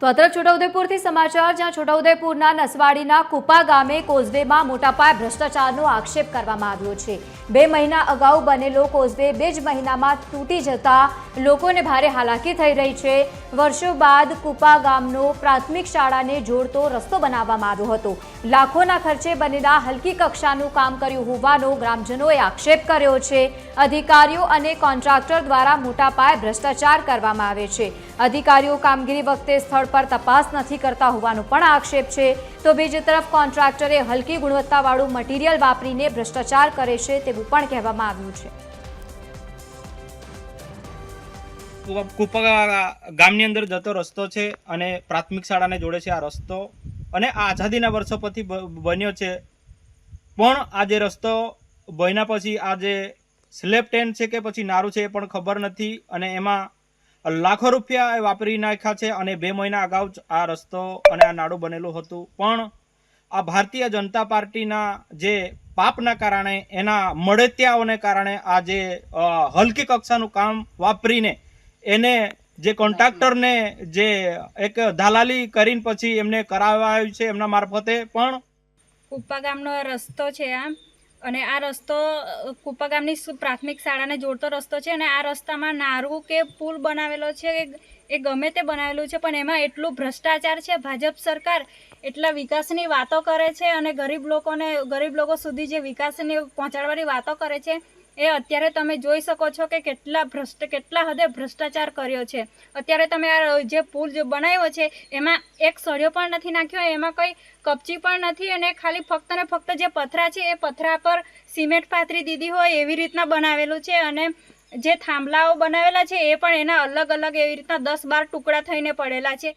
તો અત્ર છોટાઉદેપુરથી સમાચાર, જ્યાં છોટાઉદેપુરના નસવાડીના કુપા ગામે કોઝવેમાં મોટા પાયે ભ્રષ્ટાચારનો આક્ષેપ કરવામાં આવ્યો છે। 2 મહિના અગાઉ બનેલો કોઝવે 2 જ મહિનામાં તૂટી જતા લોકોને ભારે હાલાકી થઈ રહી છે। વર્ષો બાદ કુપા ગામનો પ્રાથમિક શાળાને જોડતો રસ્તો બનાવવામાં આવ્યો હતો। લાખોના ખર્ચે બનેલા હલકી કક્ષાનું કામ કર્યું હોવાનો ગ્રામજનોએ આક્ષેપ કર્યો છે। અધિકારીઓ અને કોન્ટ્રાક્ટર દ્વારા મોટા પાયે ભ્રષ્ટાચાર કરવામાં આવે છે। અધિકારીઓ કામગીરી વખતે સ્થળ પર તપાસ નથી કરતા હોવાનો પણ આક્ષેપ છે। તો બીજી તરફ કોન્ટ્રાક્ટરે હલકી ગુણવત્તાવાળું મટીરીયલ વાપરીને ભ્રષ્ટાચાર કરે છે તેવું પણ કહેવામાં આવ્યું છે। કુપા ગામની અંદર જતો રસ્તો છે અને પ્રાથમિક શાળાને જોડે છે। આ રસ્તો અને આ આઝાદીના વર્ષો પછી બન્યો છે, પણ આ જે રસ્તો બન્યા પછી આ જે સ્લેબ ટેન છે કે પછી નારું છે એ પણ ખબર નથી અને એમાં લાખો રૂપિયા વાપરી નાખ્યા છે। અને 2 મહિના અગાઉ જ આ રસ્તો અને આ નાડું બનેલું હતું, પણ આ ભારતીય જનતા પાર્ટીના જે પાપના કારણે, એના મળતિયાઓને કારણે આ જે હલકી કક્ષાનું કામ વાપરીને એને જે કોન્ટ્રાક્ટરને જે એક દલાલી કરીને પછી એમને કરાવાયું છે એમના મારફતે। પણ કુપા ગામનો રસ્તો છે અને આ રસ્તો કુપા ગામની પ્રાથમિક શાળાને જોડતો રસ્તો છે અને આ રસ્તામાં નારું કે પુલ બનાવેલો છે એ ગમે તે બનાવેલું છે, પણ એમાં એટલું ભ્રષ્ટાચાર છે। ભાજપ સરકાર એટલા વિકાસની વાતો કરે છે અને ગરીબ લોકો સુધી જે વિકાસને પહોંચાડવાની વાતો કરે છે એ અત્યારે તમે જોઈ શકો છો કે કેટલા હદે ભ્રષ્ટાચાર કર્યો છે। અત્યારે તમે આ જે પુલ જે બનાવ્યો છે એમાં એક સળિયો પણ નથી નાખ્યો, એમાં કંઈ કપચી પણ નથી અને ખાલી ફક્ત ને ફક્ત જે પથરા છે એ પથરા પર સિમેન્ટ પાથરી દીધી હોય એવી રીતના બનાવેલું છે। અને જે થાંભલાઓ બનાવેલા છે એ પણ એના અલગ અલગ એવી રીતના 10-12 ટુકડા થઈને પડેલા છે।